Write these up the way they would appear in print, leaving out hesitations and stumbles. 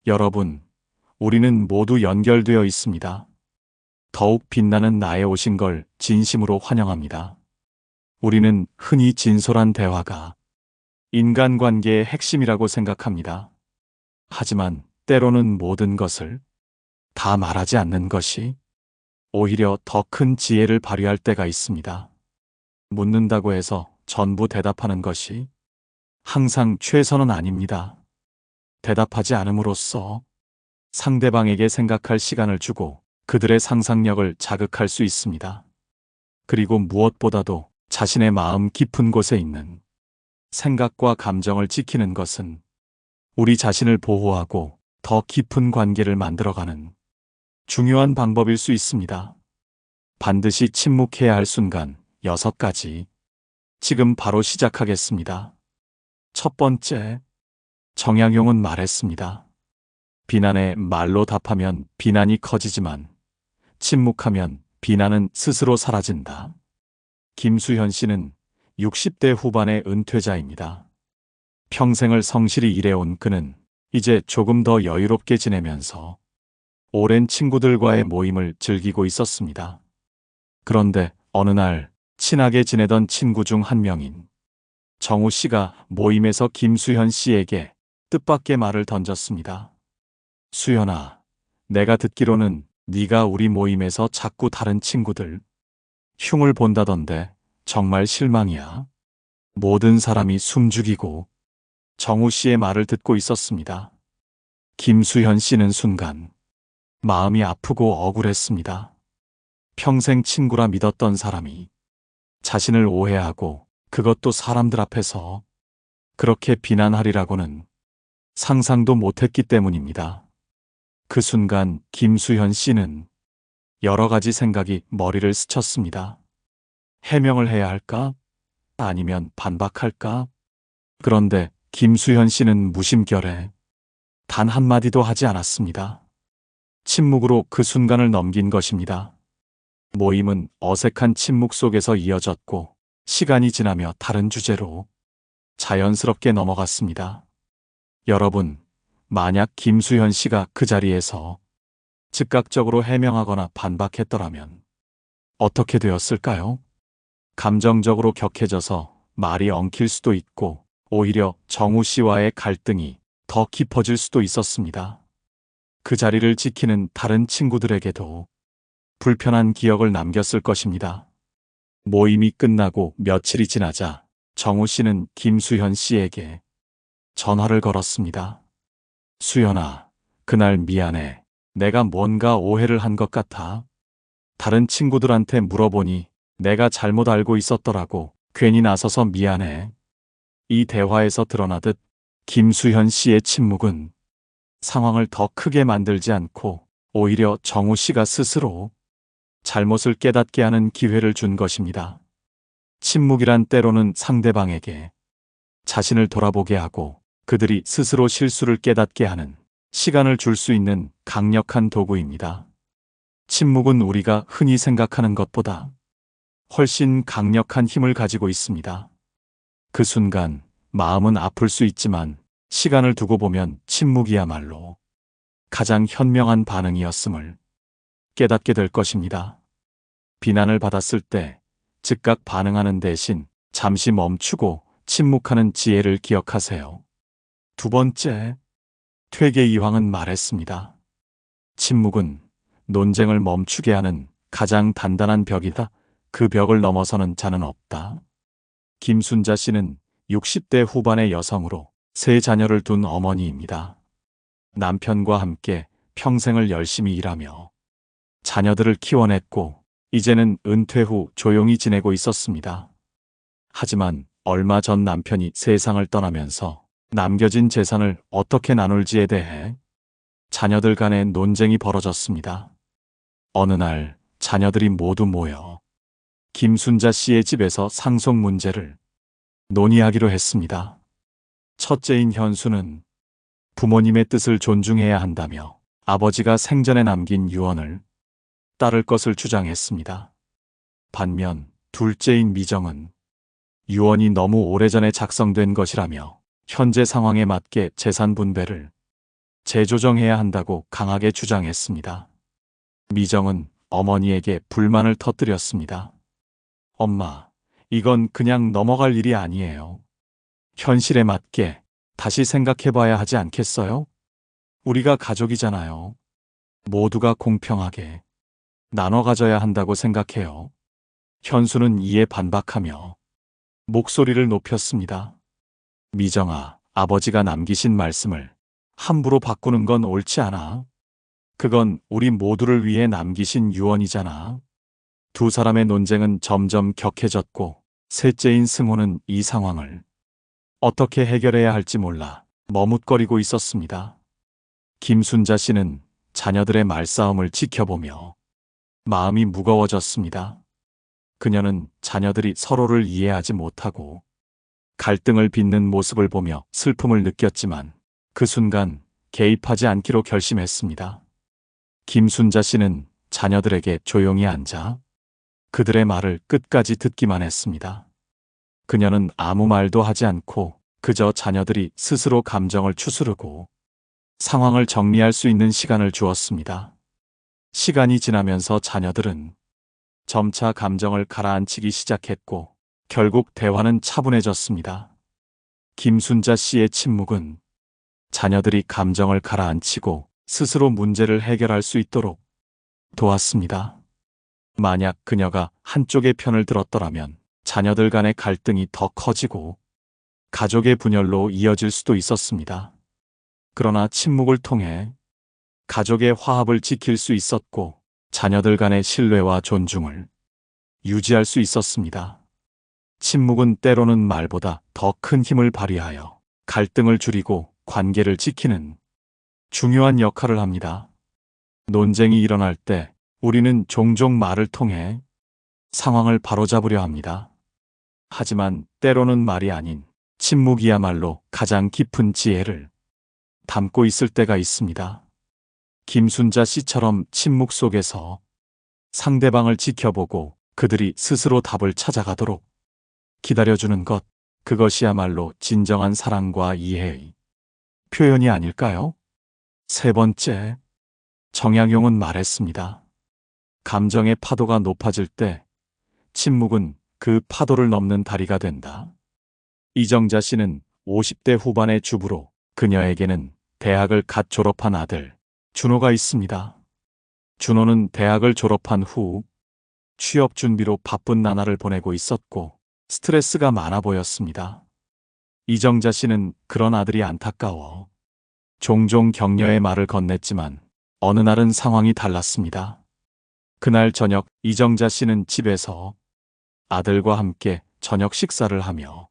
여러분, 우리는 모두 연결되어 있습니다. 더욱 빛나는 나에 오신 걸 진심으로 환영합니다. 우리는 흔히 진솔한 대화가 인간관계의 핵심이라고 생각합니다. 하지만 때로는 모든 것을 다 말하지 않는 것이 오히려 더 큰 지혜를 발휘할 때가 있습니다. 묻는다고 해서 전부 대답하는 것이 항상 최선은 아닙니다. 대답하지 않음으로써 상대방에게 생각할 시간을 주고 그들의 상상력을 자극할 수 있습니다. 그리고 무엇보다도 자신의 마음 깊은 곳에 있는 생각과 감정을 지키는 것은 우리 자신을 보호하고 더 깊은 관계를 만들어가는 중요한 방법일 수 있습니다. 반드시 침묵해야 할 순간 6가지. 지금 바로 시작하겠습니다. 첫 번째, 정약용은 말했습니다. 비난에 말로 답하면 비난이 커지지만 침묵하면 비난은 스스로 사라진다. 김수현 씨는 60대 후반의 은퇴자입니다. 평생을 성실히 일해온 그는 이제 조금 더 여유롭게 지내면서 오랜 친구들과의 모임을 즐기고 있었습니다. 그런데 어느 날 친하게 지내던 친구 중 한 명인 정우 씨가 모임에서 김수현 씨에게 뜻밖의 말을 던졌습니다. 수현아, 내가 듣기로는 네가 우리 모임에서 자꾸 다른 친구들 흉을 본다던데 정말 실망이야. 모든 사람이 숨죽이고 정우 씨의 말을 듣고 있었습니다. 김수현 씨는 순간 마음이 아프고 억울했습니다. 평생 친구라 믿었던 사람이 자신을 오해하고 그것도 사람들 앞에서 그렇게 비난하리라고는 상상도 못했기 때문입니다. 그 순간 김수현 씨는 여러 가지 생각이 머리를 스쳤습니다. 해명을 해야 할까? 아니면 반박할까? 그런데 김수현 씨는 무심결에 단 한마디도 하지 않았습니다. 침묵으로 그 순간을 넘긴 것입니다. 모임은 어색한 침묵 속에서 이어졌고 시간이 지나며 다른 주제로 자연스럽게 넘어갔습니다. 여러분, 만약 김수현 씨가 그 자리에서 즉각적으로 해명하거나 반박했더라면 어떻게 되었을까요? 감정적으로 격해져서 말이 엉킬 수도 있고 오히려 정우 씨와의 갈등이 더 깊어질 수도 있었습니다. 그 자리를 지키는 다른 친구들에게도 불편한 기억을 남겼을 것입니다. 모임이 끝나고 며칠이 지나자 정우 씨는 김수현 씨에게 전화를 걸었습니다. 수연아, 그날 미안해. 내가 뭔가 오해를 한 것 같아. 다른 친구들한테 물어보니 내가 잘못 알고 있었더라고. 괜히 나서서 미안해. 이 대화에서 드러나듯 김수현 씨의 침묵은 상황을 더 크게 만들지 않고 오히려 정우 씨가 스스로 잘못을 깨닫게 하는 기회를 준 것입니다. 침묵이란 때로는 상대방에게 자신을 돌아보게 하고 그들이 스스로 실수를 깨닫게 하는 시간을 줄 수 있는 강력한 도구입니다. 침묵은 우리가 흔히 생각하는 것보다 훨씬 강력한 힘을 가지고 있습니다. 그 순간 마음은 아플 수 있지만 시간을 두고 보면 침묵이야말로 가장 현명한 반응이었음을 깨닫게 될 것입니다. 비난을 받았을 때 즉각 반응하는 대신 잠시 멈추고 침묵하는 지혜를 기억하세요. 두 번째, 퇴계이황은 말했습니다. 침묵은 논쟁을 멈추게 하는 가장 단단한 벽이다. 그 벽을 넘어서는 자는 없다. 김순자 씨는 60대 후반의 여성으로 3자녀를 둔 어머니입니다. 남편과 함께 평생을 열심히 일하며 자녀들을 키워냈고 이제는 은퇴 후 조용히 지내고 있었습니다. 하지만 얼마 전 남편이 세상을 떠나면서 남겨진 재산을 어떻게 나눌지에 대해 자녀들 간의 논쟁이 벌어졌습니다. 어느 날 자녀들이 모두 모여 김순자 씨의 집에서 상속 문제를 논의하기로 했습니다. 첫째인 현수는 부모님의 뜻을 존중해야 한다며 아버지가 생전에 남긴 유언을 따를 것을 주장했습니다. 반면 둘째인 미정은 유언이 너무 오래전에 작성된 것이라며 현재 상황에 맞게 재산 분배를 재조정해야 한다고 강하게 주장했습니다. 미정은 어머니에게 불만을 터뜨렸습니다. 엄마, 이건 그냥 넘어갈 일이 아니에요. 현실에 맞게 다시 생각해봐야 하지 않겠어요? 우리가 가족이잖아요. 모두가 공평하게 나눠 가져야 한다고 생각해요. 현수는 이에 반박하며 목소리를 높였습니다. 미정아, 아버지가 남기신 말씀을 함부로 바꾸는 건 옳지 않아. 그건 우리 모두를 위해 남기신 유언이잖아. 두 사람의 논쟁은 점점 격해졌고 셋째인 승호는 이 상황을 어떻게 해결해야 할지 몰라 머뭇거리고 있었습니다. 김순자 씨는 자녀들의 말싸움을 지켜보며 마음이 무거워졌습니다. 그녀는 자녀들이 서로를 이해하지 못하고 갈등을 빚는 모습을 보며 슬픔을 느꼈지만 그 순간 개입하지 않기로 결심했습니다. 김순자 씨는 자녀들에게 조용히 앉아 그들의 말을 끝까지 듣기만 했습니다. 그녀는 아무 말도 하지 않고 그저 자녀들이 스스로 감정을 추스르고 상황을 정리할 수 있는 시간을 주었습니다. 시간이 지나면서 자녀들은 점차 감정을 가라앉히기 시작했고 결국 대화는 차분해졌습니다. 김순자 씨의 침묵은 자녀들이 감정을 가라앉히고 스스로 문제를 해결할 수 있도록 도왔습니다. 만약 그녀가 한쪽의 편을 들었더라면 자녀들 간의 갈등이 더 커지고 가족의 분열로 이어질 수도 있었습니다. 그러나 침묵을 통해 가족의 화합을 지킬 수 있었고 자녀들 간의 신뢰와 존중을 유지할 수 있었습니다. 침묵은 때로는 말보다 더 큰 힘을 발휘하여 갈등을 줄이고 관계를 지키는 중요한 역할을 합니다. 논쟁이 일어날 때 우리는 종종 말을 통해 상황을 바로잡으려 합니다. 하지만 때로는 말이 아닌 침묵이야말로 가장 깊은 지혜를 담고 있을 때가 있습니다. 김순자 씨처럼 침묵 속에서 상대방을 지켜보고 그들이 스스로 답을 찾아가도록 기다려주는 것, 그것이야말로 진정한 사랑과 이해의 표현이 아닐까요? 세 번째, 정약용은 말했습니다. 감정의 파도가 높아질 때 침묵은 그 파도를 넘는 다리가 된다. 이정자 씨는 50대 후반의 주부로 그녀에게는 대학을 갓 졸업한 아들 준호가 있습니다. 준호는 대학을 졸업한 후 취업 준비로 바쁜 나날을 보내고 있었고 스트레스가 많아 보였습니다. 이정자 씨는 그런 아들이 안타까워 종종 격려의 말을 건넸지만 어느 날은 상황이 달랐습니다. 그날 저녁 이정자 씨는 집에서 아들과 함께 저녁 식사를 하며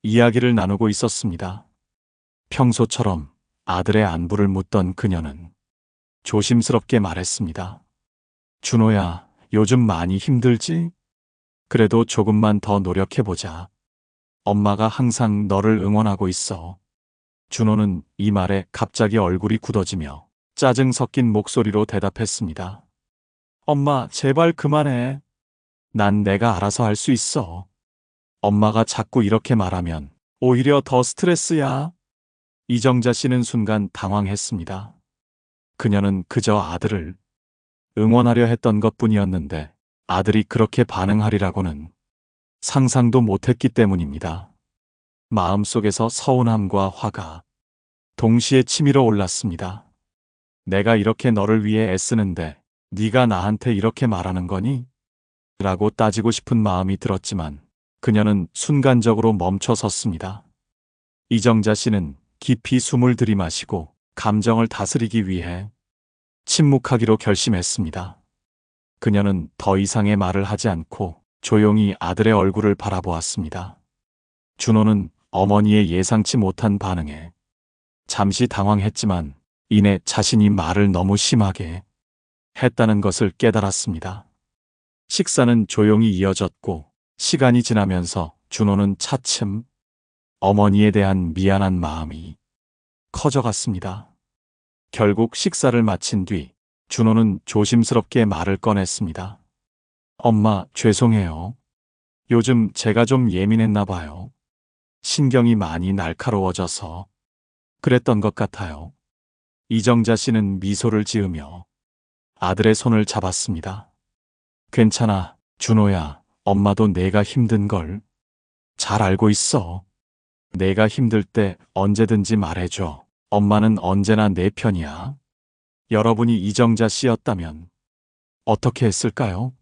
이야기를 나누고 있었습니다. 평소처럼 아들의 안부를 묻던 그녀는 조심스럽게 말했습니다. 준호야, 요즘 많이 힘들지? 그래도 조금만 더 노력해보자. 엄마가 항상 너를 응원하고 있어. 준호는 이 말에 갑자기 얼굴이 굳어지며 짜증 섞인 목소리로 대답했습니다. 엄마, 제발 그만해. 난 내가 알아서 할 수 있어. 엄마가 자꾸 이렇게 말하면 오히려 더 스트레스야. 이정자 씨는 순간 당황했습니다. 그녀는 그저 아들을 응원하려 했던 것뿐이었는데 아들이 그렇게 반응하리라고는 상상도 못했기 때문입니다. 마음속에서 서운함과 화가 동시에 치밀어 올랐습니다. 내가 이렇게 너를 위해 애쓰는데 네가 나한테 이렇게 말하는 거니? 라고 따지고 싶은 마음이 들었지만 그녀는 순간적으로 멈춰 섰습니다. 이정자 씨는 깊이 숨을 들이마시고 감정을 다스리기 위해 침묵하기로 결심했습니다. 그녀는 더 이상의 말을 하지 않고 조용히 아들의 얼굴을 바라보았습니다. 준호는 어머니의 예상치 못한 반응에 잠시 당황했지만 이내 자신이 말을 너무 심하게 했다는 것을 깨달았습니다. 식사는 조용히 이어졌고 시간이 지나면서 준호는 차츰 어머니에 대한 미안한 마음이 커져갔습니다. 결국 식사를 마친 뒤 준호는 조심스럽게 말을 꺼냈습니다. 엄마, 죄송해요. 요즘 제가 좀 예민했나 봐요. 신경이 많이 날카로워져서 그랬던 것 같아요. 이정자 씨는 미소를 지으며 아들의 손을 잡았습니다. 괜찮아, 준호야. 엄마도 내가 힘든 걸 잘 알고 있어. 내가 힘들 때 언제든지 말해줘. 엄마는 언제나 내 편이야. 여러분이 이정자 씨였다면 어떻게 했을까요?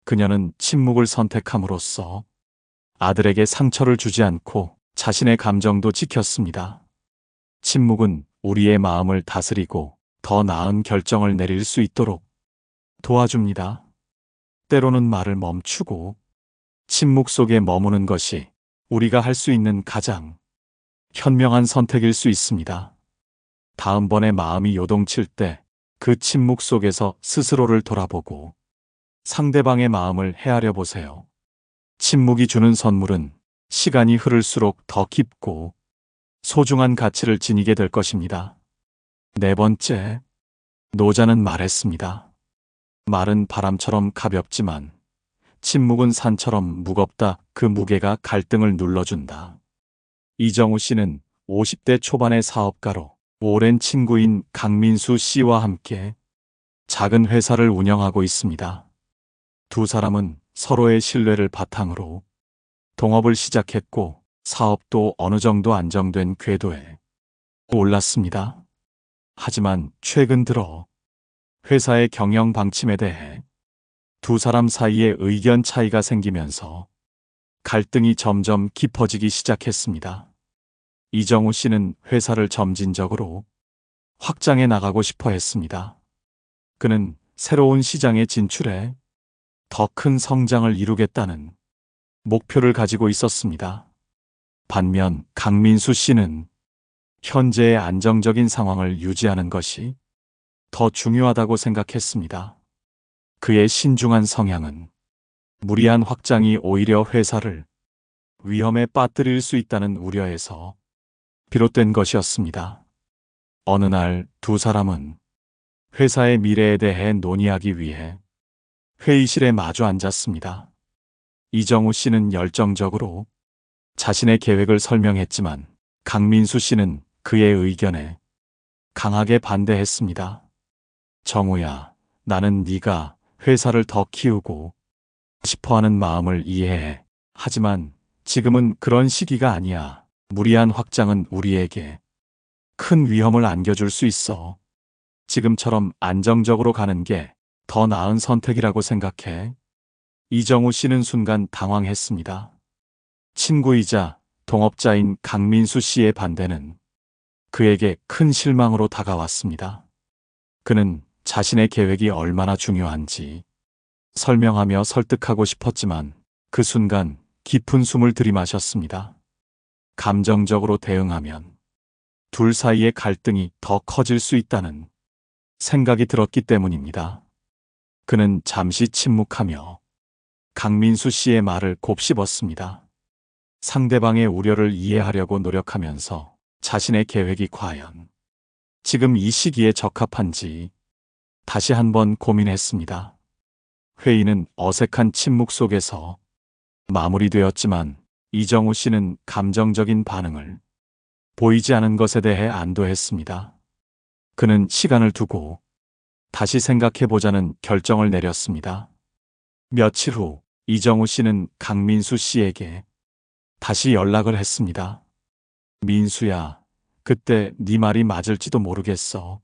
그녀는 침묵을 선택함으로써 아들에게 상처를 주지 않고 자신의 감정도 지켰습니다. 침묵은 우리의 마음을 다스리고 더 나은 결정을 내릴 수 있도록 도와줍니다. 때로는 말을 멈추고 침묵 속에 머무는 것이 우리가 할 수 있는 가장 현명한 선택일 수 있습니다. 다음번에 마음이 요동칠 때 그 침묵 속에서 스스로를 돌아보고 상대방의 마음을 헤아려 보세요. 침묵이 주는 선물은 시간이 흐를수록 더 깊고 소중한 가치를 지니게 될 것입니다. 네 번째, 노자는 말했습니다. 말은 바람처럼 가볍지만 침묵은 산처럼 무겁다. 그 무게가 갈등을 눌러준다. 이정우 씨는 50대 초반의 사업가로 오랜 친구인 강민수 씨와 함께 작은 회사를 운영하고 있습니다. 두 사람은 서로의 신뢰를 바탕으로 동업을 시작했고 사업도 어느 정도 안정된 궤도에 올랐습니다. 하지만 최근 들어 회사의 경영 방침에 대해 두 사람 사이에 의견 차이가 생기면서 갈등이 점점 깊어지기 시작했습니다. 이정우 씨는 회사를 점진적으로 확장해 나가고 싶어 했습니다. 그는 새로운 시장에 진출해 더 큰 성장을 이루겠다는 목표를 가지고 있었습니다. 반면 강민수 씨는 현재의 안정적인 상황을 유지하는 것이 더 중요하다고 생각했습니다. 그의 신중한 성향은 무리한 확장이 오히려 회사를 위험에 빠뜨릴 수 있다는 우려에서 비롯된 것이었습니다. 어느 날 두 사람은 회사의 미래에 대해 논의하기 위해 회의실에 마주 앉았습니다. 이정우 씨는 열정적으로 자신의 계획을 설명했지만 강민수 씨는 그의 의견에 강하게 반대했습니다. 정우야, 나는 네가 회사를 더 키우고 싶어하는 마음을 이해해. 하지만 지금은 그런 시기가 아니야. 무리한 확장은 우리에게 큰 위험을 안겨줄 수 있어. 지금처럼 안정적으로 가는 게 더 나은 선택이라고 생각해. 이정우 씨는 순간 당황했습니다. 친구이자 동업자인 강민수 씨의 반대는 그에게 큰 실망으로 다가왔습니다. 그는 자신의 계획이 얼마나 중요한지 설명하며 설득하고 싶었지만 그 순간 깊은 숨을 들이마셨습니다. 감정적으로 대응하면 둘 사이의 갈등이 더 커질 수 있다는 생각이 들었기 때문입니다. 그는 잠시 침묵하며 강민수 씨의 말을 곱씹었습니다. 상대방의 우려를 이해하려고 노력하면서 자신의 계획이 과연 지금 이 시기에 적합한지 다시 한번 고민했습니다. 회의는 어색한 침묵 속에서 마무리되었지만 이정우 씨는 감정적인 반응을 보이지 않은 것에 대해 안도했습니다. 그는 시간을 두고 다시 생각해보자는 결정을 내렸습니다. 며칠 후 이정우 씨는 강민수 씨에게 다시 연락을 했습니다. 민수야, 그때 네 말이 맞을지도 모르겠어.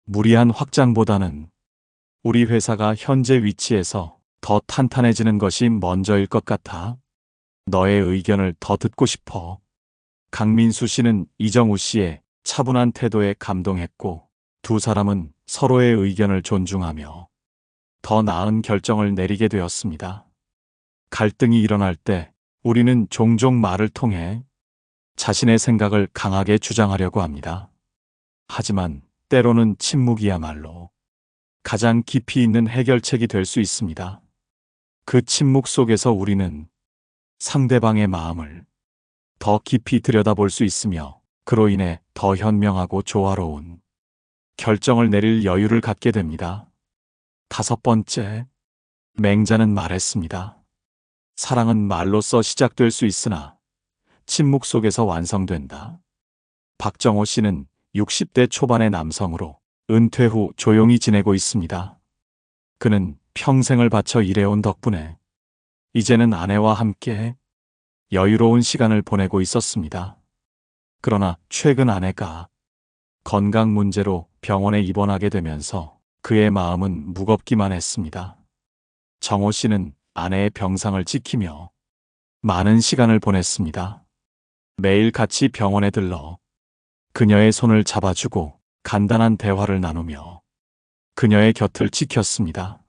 무리한 확장보다는 우리 회사가 현재 위치에서 더 탄탄해지는 것이 먼저일 것 같아. 너의 의견을 더 듣고 싶어. 강민수 씨는 이정우 씨의 차분한 태도에 감동했고 두 사람은 서로의 의견을 존중하며 더 나은 결정을 내리게 되었습니다. 갈등이 일어날 때 우리는 종종 말을 통해 자신의 생각을 강하게 주장하려고 합니다. 하지만 때로는 침묵이야말로 가장 깊이 있는 해결책이 될 수 있습니다. 그 침묵 속에서 우리는 상대방의 마음을 더 깊이 들여다볼 수 있으며 그로 인해 더 현명하고 조화로운 결정을 내릴 여유를 갖게 됩니다. 다섯 번째, 맹자는 말했습니다. 사랑은 말로써 시작될 수 있으나 침묵 속에서 완성된다. 박정호 씨는 60대 초반의 남성으로 은퇴 후 조용히 지내고 있습니다. 그는 평생을 바쳐 일해온 덕분에 이제는 아내와 함께 여유로운 시간을 보내고 있었습니다. 그러나 최근 아내가 건강 문제로 병원에 입원하게 되면서 그의 마음은 무겁기만 했습니다. 정호 씨는 아내의 병상을 지키며 많은 시간을 보냈습니다. 매일 같이 병원에 들러 그녀의 손을 잡아주고 간단한 대화를 나누며 그녀의 곁을 지켰습니다.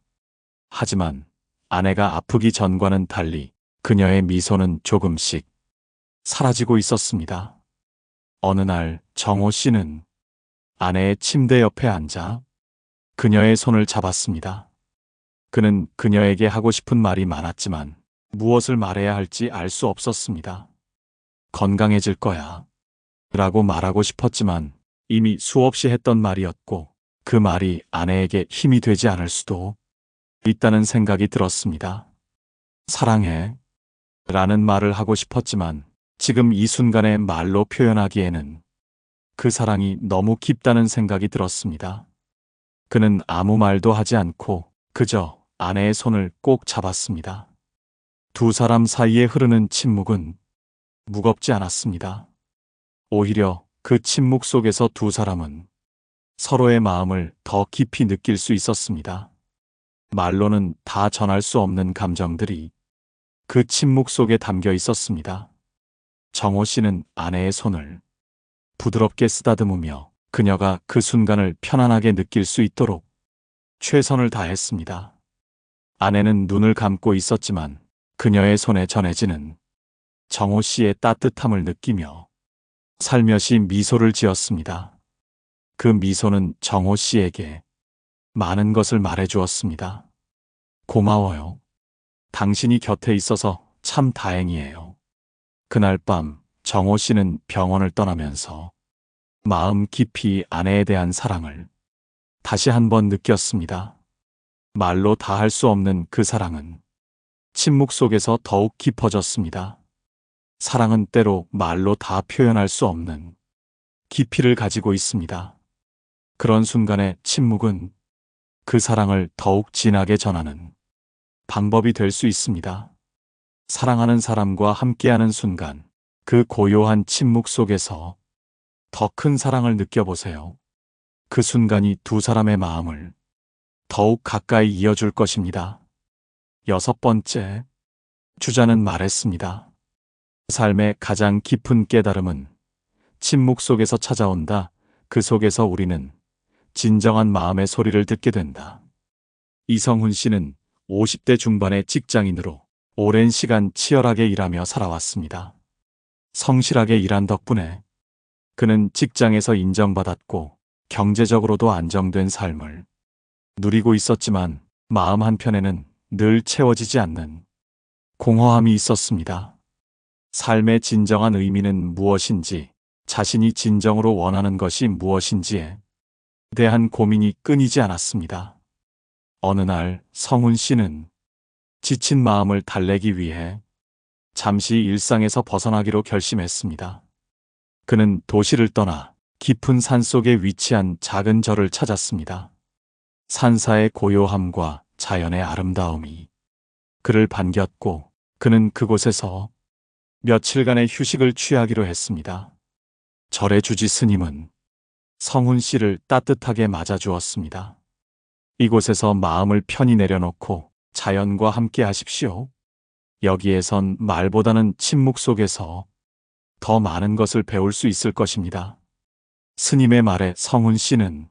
하지만 아내가 아프기 전과는 달리 그녀의 미소는 조금씩 사라지고 있었습니다. 어느 날 정호 씨는 아내의 침대 옆에 앉아 그녀의 손을 잡았습니다. 그는 그녀에게 하고 싶은 말이 많았지만 무엇을 말해야 할지 알 수 없었습니다. 건강해질 거야 라고 말하고 싶었지만 이미 수없이 했던 말이었고 그 말이 아내에게 힘이 되지 않을 수도 있다는 생각이 들었습니다. 사랑해 라는 말을 하고 싶었지만 지금 이 순간에 말로 표현하기에는 그 사랑이 너무 깊다는 생각이 들었습니다. 그는 아무 말도 하지 않고 그저 아내의 손을 꼭 잡았습니다. 두 사람 사이에 흐르는 침묵은 무겁지 않았습니다. 오히려 그 침묵 속에서 두 사람은 서로의 마음을 더 깊이 느낄 수 있었습니다. 말로는 다 전할 수 없는 감정들이 그 침묵 속에 담겨 있었습니다. 정호 씨는 아내의 손을 부드럽게 쓰다듬으며 그녀가 그 순간을 편안하게 느낄 수 있도록 최선을 다했습니다. 아내는 눈을 감고 있었지만 그녀의 손에 전해지는 정호 씨의 따뜻함을 느끼며 살며시 미소를 지었습니다. 그 미소는 정호 씨에게 많은 것을 말해주었습니다. 고마워요. 당신이 곁에 있어서 참 다행이에요. 그날 밤 정호 씨는 병원을 떠나면서 마음 깊이 아내에 대한 사랑을 다시 한번 느꼈습니다. 말로 다 할 수 없는 그 사랑은 침묵 속에서 더욱 깊어졌습니다. 사랑은 때로 말로 다 표현할 수 없는 깊이를 가지고 있습니다. 그런 순간의 침묵은 그 사랑을 더욱 진하게 전하는 방법이 될 수 있습니다. 사랑하는 사람과 함께하는 순간 그 고요한 침묵 속에서 더 큰 사랑을 느껴보세요. 그 순간이 두 사람의 마음을 더욱 가까이 이어줄 것입니다. 6번째, 주자는 말했습니다. 삶의 가장 깊은 깨달음은 침묵 속에서 찾아온다. 그 속에서 우리는 진정한 마음의 소리를 듣게 된다. 이성훈 씨는 50대 중반의 직장인으로 오랜 시간 치열하게 일하며 살아왔습니다. 성실하게 일한 덕분에 그는 직장에서 인정받았고 경제적으로도 안정된 삶을 누리고 있었지만 마음 한편에는 늘 채워지지 않는 공허함이 있었습니다. 삶의 진정한 의미는 무엇인지, 자신이 진정으로 원하는 것이 무엇인지에 대한 고민이 끊이지 않았습니다. 어느 날 성훈 씨는 지친 마음을 달래기 위해 잠시 일상에서 벗어나기로 결심했습니다. 그는 도시를 떠나 깊은 산속에 위치한 작은 절을 찾았습니다. 산사의 고요함과 자연의 아름다움이 그를 반겼고 그는 그곳에서 며칠간의 휴식을 취하기로 했습니다. 절의 주지 스님은 성훈 씨를 따뜻하게 맞아주었습니다. 이곳에서 마음을 편히 내려놓고 자연과 함께 하십시오. 여기에선 말보다는 침묵 속에서 더 많은 것을 배울 수 있을 것입니다. 스님의 말에 성훈 씨는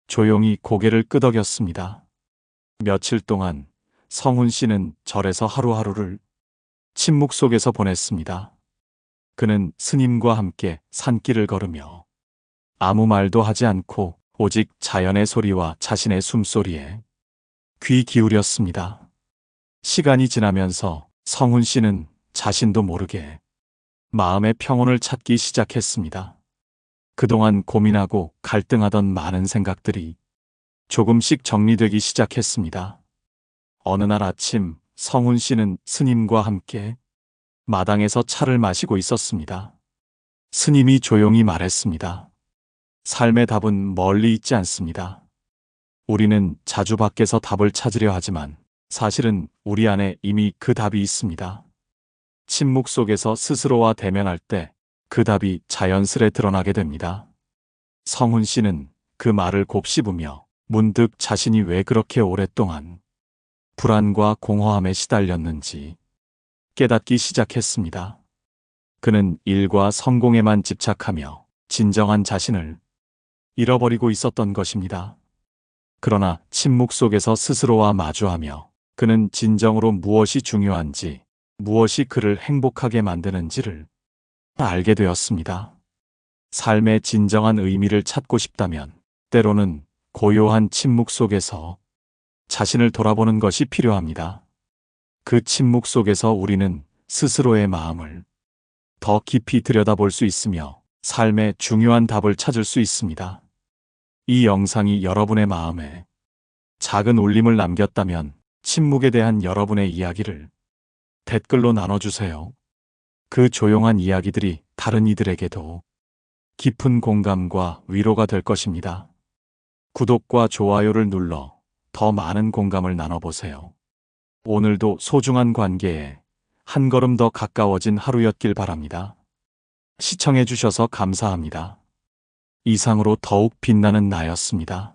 조용히 고개를 끄덕였습니다. 며칠 동안 성훈 씨는 절에서 하루하루를 침묵 속에서 보냈습니다. 그는 스님과 함께 산길을 걸으며 아무 말도 하지 않고 오직 자연의 소리와 자신의 숨소리에 귀 기울였습니다. 시간이 지나면서 성훈 씨는 자신도 모르게 마음의 평온을 찾기 시작했습니다. 그동안 고민하고 갈등하던 많은 생각들이 조금씩 정리되기 시작했습니다. 어느 날 아침 성훈 씨는 스님과 함께 마당에서 차를 마시고 있었습니다. 스님이 조용히 말했습니다. 삶의 답은 멀리 있지 않습니다. 우리는 자주 밖에서 답을 찾으려 하지만 사실은 우리 안에 이미 그 답이 있습니다. 침묵 속에서 스스로와 대면할 때 그 답이 자연스레 드러나게 됩니다. 성훈 씨는 그 말을 곱씹으며 문득 자신이 왜 그렇게 오랫동안 불안과 공허함에 시달렸는지 깨닫기 시작했습니다. 그는 일과 성공에만 집착하며 진정한 자신을 잃어버리고 있었던 것입니다. 그러나 침묵 속에서 스스로와 마주하며 그는 진정으로 무엇이 중요한지, 무엇이 그를 행복하게 만드는지를 알게 되었습니다. 삶의 진정한 의미를 찾고 싶다면 때로는 고요한 침묵 속에서 자신을 돌아보는 것이 필요합니다. 그 침묵 속에서 우리는 스스로의 마음을 더 깊이 들여다볼 수 있으며 삶의 중요한 답을 찾을 수 있습니다. 이 영상이 여러분의 마음에 작은 울림을 남겼다면 침묵에 대한 여러분의 이야기를 댓글로 나눠주세요. 그 조용한 이야기들이 다른 이들에게도 깊은 공감과 위로가 될 것입니다. 구독과 좋아요를 눌러 더 많은 공감을 나눠보세요. 오늘도 소중한 관계에 한 걸음 더 가까워진 하루였길 바랍니다. 시청해주셔서 감사합니다. 이상으로 더욱 빛나는 나였습니다.